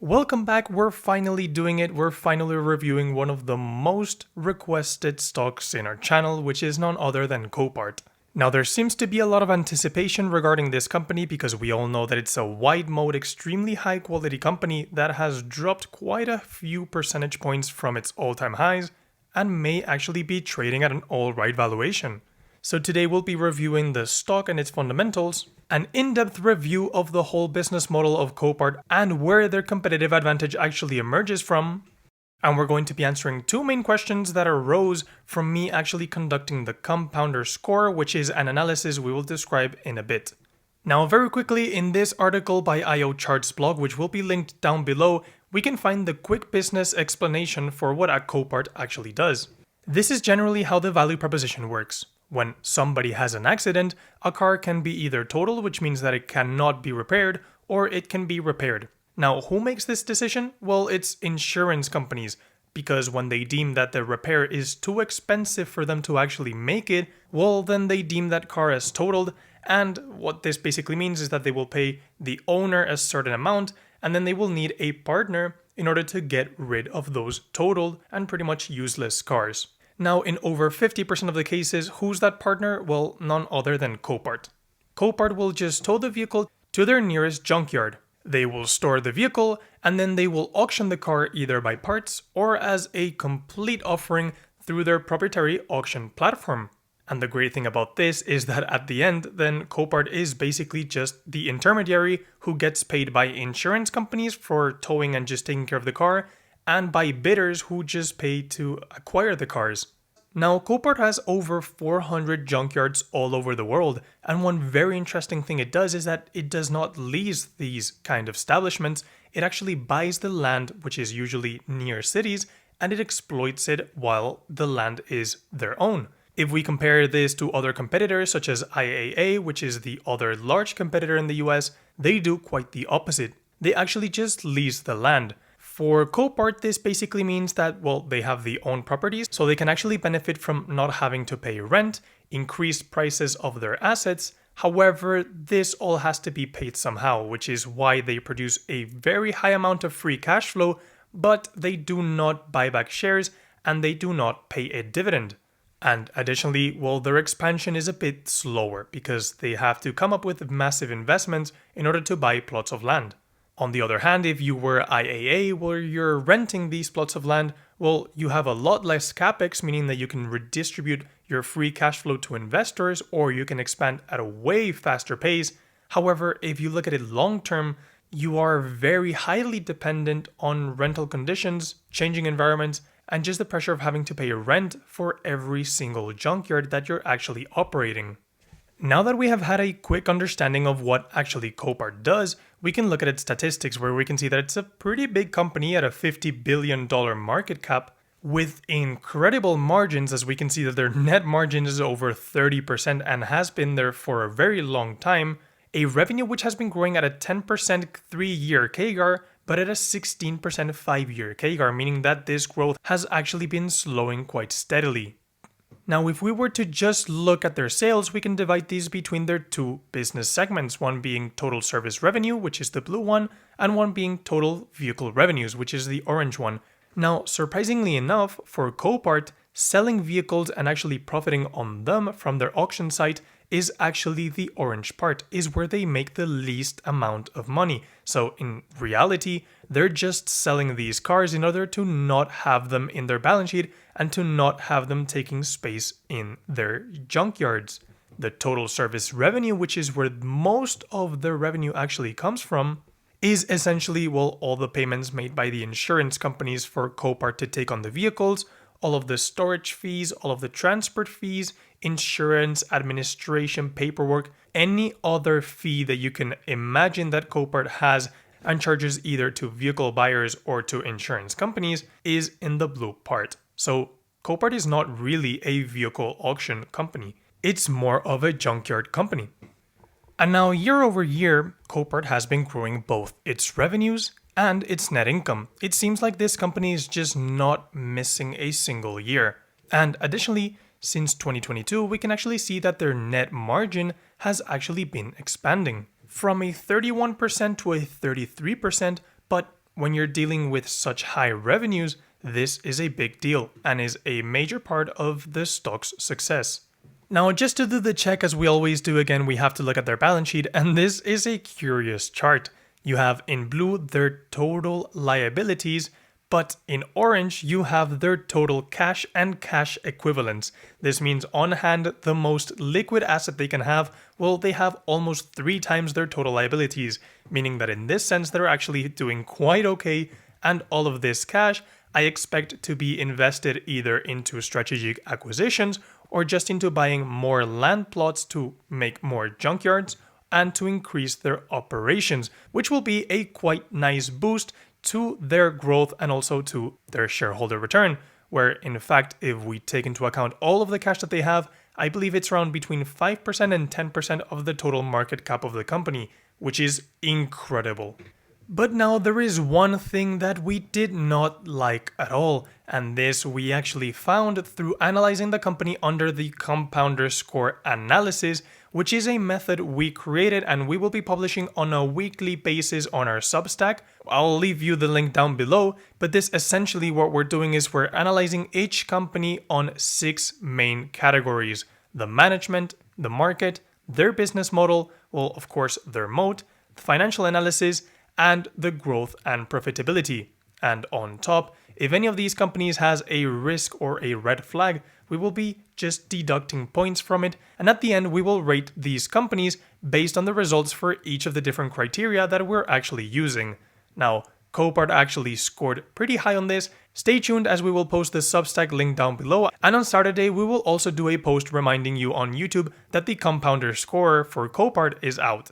Welcome back, we're finally doing it. We're finally reviewing one of the most requested stocks in our channel, which is none other than Copart. Now there seems to be a lot of anticipation regarding this company because we all know that it's a wide mode, extremely high quality company that has dropped quite a few percentage points from its all-time highs and may actually be trading at an alright valuation. So today we'll be reviewing the stock and its fundamentals, an in-depth review of the whole business model of Copart and where their competitive advantage actually emerges from, and we're going to be answering two main questions that arose from me actually conducting the compounder score, which is an analysis we will describe in a bit. Now very quickly, in this article by IO Charts blog, which will be linked down below, we can find the quick business explanation for what a Copart actually does. This is generally how the value proposition works. When somebody has an accident, a car can be either totaled, which means that it cannot be repaired, or it can be repaired. Now, who makes this decision? Well, it's insurance companies, because when they deem that the repair is too expensive for them to actually make it, well, then they deem that car as totaled, and what this basically means is that they will pay the owner a certain amount, and then they will need a partner in order to get rid of those totaled and pretty much useless cars. Now, in over 50% of the cases, who's that partner? Well, none other than Copart. Copart will just tow the vehicle to their nearest junkyard. They will store the vehicle, and then they will auction the car either by parts or as a complete offering through their proprietary auction platform. And the great thing about this is that at the end, then Copart is basically just the intermediary who gets paid by insurance companies for towing and just taking care of the car, and by bidders who just pay to acquire the cars. Now, Copart has over 400 junkyards all over the world, and one very interesting thing it does is that it does not lease these kind of establishments, it actually buys the land, which is usually near cities, and it exploits it while the land is their own. If we compare this to other competitors such as IAA, which is the other large competitor in the US, they do quite the opposite. They actually just lease the land. For Copart, this basically means that, well, they have their own properties, so they can actually benefit from not having to pay rent, increased prices of their assets. However, this all has to be paid somehow, which is why they produce a very high amount of free cash flow, but they do not buy back shares and they do not pay a dividend. And additionally, well, their expansion is a bit slower because they have to come up with massive investments in order to buy plots of land. On the other hand, if you were IAA where you're renting these plots of land, well, you have a lot less capex, meaning that you can redistribute your free cash flow to investors, or you can expand at a way faster pace. However, if you look at it long term, you are very highly dependent on rental conditions, changing environments, and just the pressure of having to pay rent for every single junkyard that you're actually operating. Now that we have had a quick understanding of what actually Copart does, we can look at its statistics where we can see that it's a pretty big company at a $50 billion market cap with incredible margins, as we can see that their net margin is over 30% and has been there for a very long time, a revenue which has been growing at a 10% 3-year CAGR, but at a 16% 5-year CAGR, meaning that this growth has actually been slowing quite steadily. Now, if we were to just look at their sales, we can divide these between their two business segments, one being total service revenue, which is the blue one, and one being total vehicle revenues, which is the orange one. Now, surprisingly enough, for Copart, selling vehicles and actually profiting on them from their auction site is actually the orange part, is where they make the least amount of money. So in reality, they're just selling these cars in order to not have them in their balance sheet and to not have them taking space in their junkyards. The total service revenue, which is where most of the revenue actually comes from, is essentially, well, all the payments made by the insurance companies for Copart to take on the vehicles, all of the storage fees, all of the transport fees, insurance, administration, paperwork, any other fee that you can imagine that Copart has and charges either to vehicle buyers or to insurance companies is in the blue part. So Copart is not really a vehicle auction company. It's more of a junkyard company. And now year over year, Copart has been growing both its revenues and its net income. It seems like this company is just not missing a single year. And additionally, since 2022, we can actually see that their net margin has actually been expanding from a 31% to a 33%, but when you're dealing with such high revenues, this is a big deal and is a major part of the stock's success. Now, just to do the check as we always do again, we have to look at their balance sheet, and this is a curious chart. You have in blue their total liabilities, but in orange you have their total cash and cash equivalents. This means on hand, the most liquid asset they can have, well, they have almost 3 times their total liabilities, meaning that in this sense they're actually doing quite okay, and all of this cash I expect to be invested either into strategic acquisitions or just into buying more land plots to make more junkyards and to increase their operations, which will be a quite nice boost to their growth and also to their shareholder return, where in fact, if we take into account all of the cash that they have, I believe it's around between 5% and 10% of the total market cap of the company, which is incredible. But now there is one thing that we did not like at all, and this we actually found through analyzing the company under the compounder score analysis, which is a method we created and we will be publishing on a weekly basis on our Substack. I'll leave you the link down below, but this essentially what we're doing is we're analyzing each company on 6 main categories: the management, the market, their business model, well, of course, their moat, the financial analysis, and the growth and profitability. And on top, if any of these companies has a risk or a red flag, we will be just deducting points from it, and at the end we will rate these companies based on the results for each of the different criteria that we're actually using. Now, Copart actually scored pretty high on this. Stay tuned as we will post the Substack link down below, and on Saturday we will also do a post reminding you on YouTube that the compounder score for Copart is out.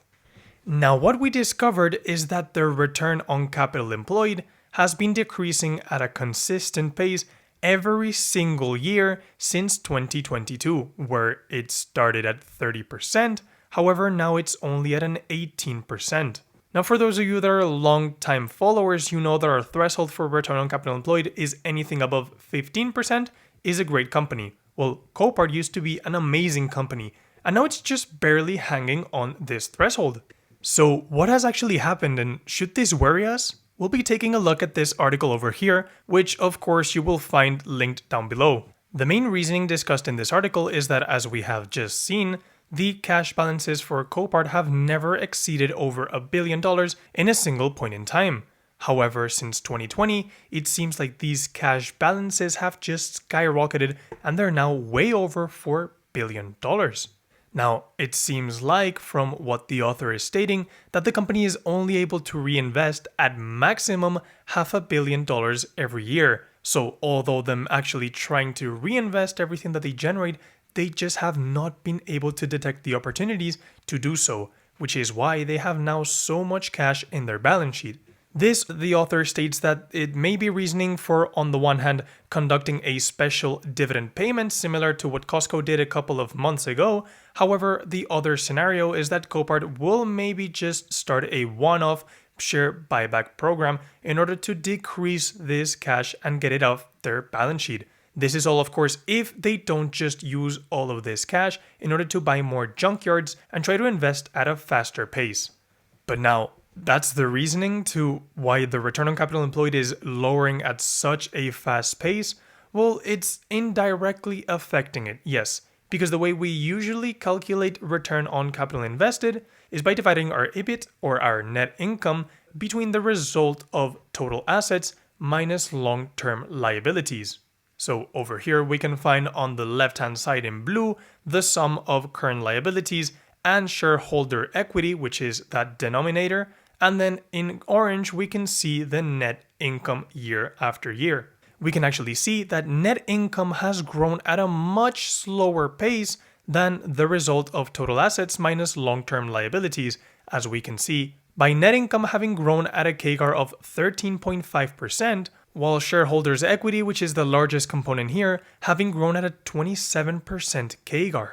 Now, what we discovered is that their return on capital employed has been decreasing at a consistent pace every single year since 2022, where it started at 30%, however now it's only at an 18%. Now, for those of you that are long-time followers, you know that our threshold for return on capital employed is anything above 15% is a great company. Well, Copart used to be an amazing company, and now it's just barely hanging on this threshold. So what has actually happened, and should this worry us? We'll be taking a look at this article over here, which of course you will find linked down below. The main reasoning discussed in this article is that, as we have just seen, the cash balances for Copart have never exceeded over $1 billion in a single point in time. However, since 2020, it seems like these cash balances have just skyrocketed and they're now way over $4 billion. Now, it seems like, from what the author is stating, that the company is only able to reinvest at maximum $500 million every year. So although them actually trying to reinvest everything that they generate, they just have not been able to detect the opportunities to do so, which is why they have now so much cash in their balance sheet. This, the author states that it may be reasoning for, on the one hand, conducting a special dividend payment similar to what Costco did a couple of months ago. However, the other scenario is that Copart will maybe just start a one-off share buyback program in order to decrease this cash and get it off their balance sheet. This is all, of course, if they don't just use all of this cash in order to buy more junkyards and try to invest at a faster pace. But now, that's the reasoning to why the return on capital employed is lowering at such a fast pace. Well, it's indirectly affecting it, yes, because the way we usually calculate return on capital invested is by dividing our EBIT, or our net income, between the result of total assets minus long-term liabilities. So over here we can find on the left-hand side in blue the sum of current liabilities and shareholder equity, which is that denominator. And then in orange, we can see the net income year after year. We can actually see that net income has grown at a much slower pace than the result of total assets minus long-term liabilities, as we can see by net income having grown at a CAGR of 13.5%, while shareholders' equity, which is the largest component here, having grown at a 27% CAGR.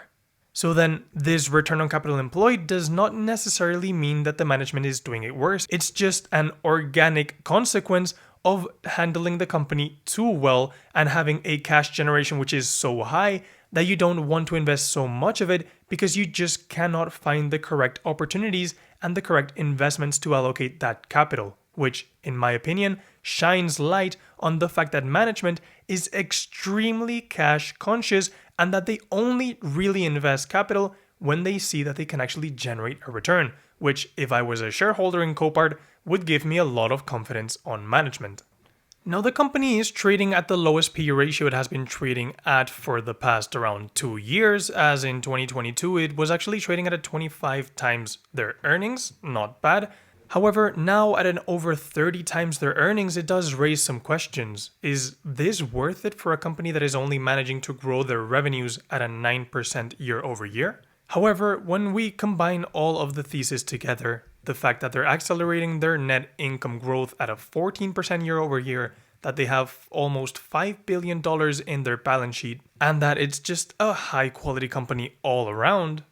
So then, this return on capital employed does not necessarily mean that the management is doing it worse. It's just an organic consequence of handling the company too well and having a cash generation which is so high that you don't want to invest so much of it because you just cannot find the correct opportunities and the correct investments to allocate that capital. which, in my opinion, shines light on the fact that management is extremely cash conscious and that they only really invest capital when they see that they can actually generate a return, which, if I was a shareholder in Copart, would give me a lot of confidence on management. Now, the company is trading at the lowest PE ratio it has been trading at for the past around 2 years, as in 2022 it was actually trading at a 25 times their earnings, not bad. However, now at an over 30 times their earnings, it does raise some questions. Is this worth it for a company that is only managing to grow their revenues at a 9% year over year? However, when we combine all of the theses together, the fact that they're accelerating their net income growth at a 14% year over year, that they have almost $5 billion in their balance sheet, and that it's just a high quality company all around,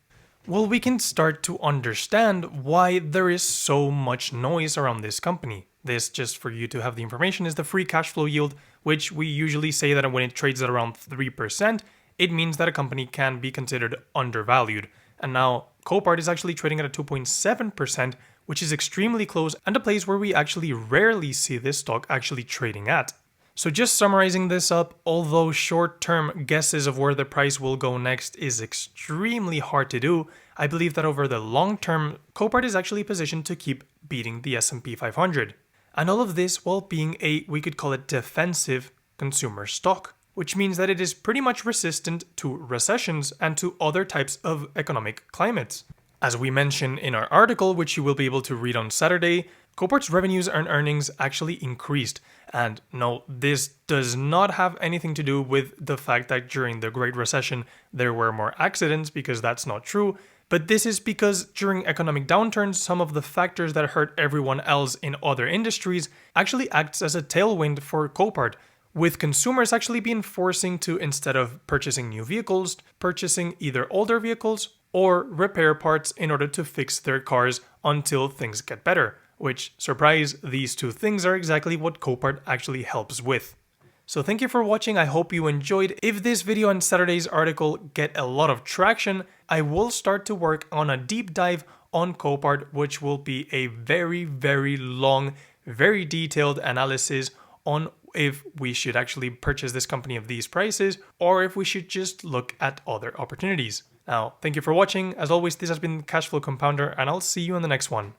well, we can start to understand why there is so much noise around this company. This, just for you to have the information, is the free cash flow yield, which we usually say that when it trades at around 3%, it means that a company can be considered undervalued. And now Copart is actually trading at a 2.7%, which is extremely close and a place where we actually rarely see this stock actually trading at. So just summarizing this up, although short-term guesses of where the price will go next is extremely hard to do, I believe that over the long term, Copart is actually positioned to keep beating the S&P 500. And all of this while being we could call it defensive consumer stock, which means that it is pretty much resistant to recessions and to other types of economic climates. As we mentioned in our article, which you will be able to read on Saturday, Copart's revenues and earnings actually increased. And no, this does not have anything to do with the fact that during the Great Recession there were more accidents, because that's not true. But this is because during economic downturns, some of the factors that hurt everyone else in other industries actually acts as a tailwind for Copart, with consumers actually being forcing to, instead of purchasing new vehicles, purchasing either older vehicles or repair parts in order to fix their cars until things get better. Which, surprise, these two things are exactly what Copart actually helps with. So thank you for watching, I hope you enjoyed. If this video and Saturday's article get a lot of traction, I will start to work on a deep dive on Copart, which will be a very, very long, very detailed analysis on if we should actually purchase this company of these prices, or if we should just look at other opportunities. Now, thank you for watching. As always, this has been Cashflow Compounder, and I'll see you in the next one.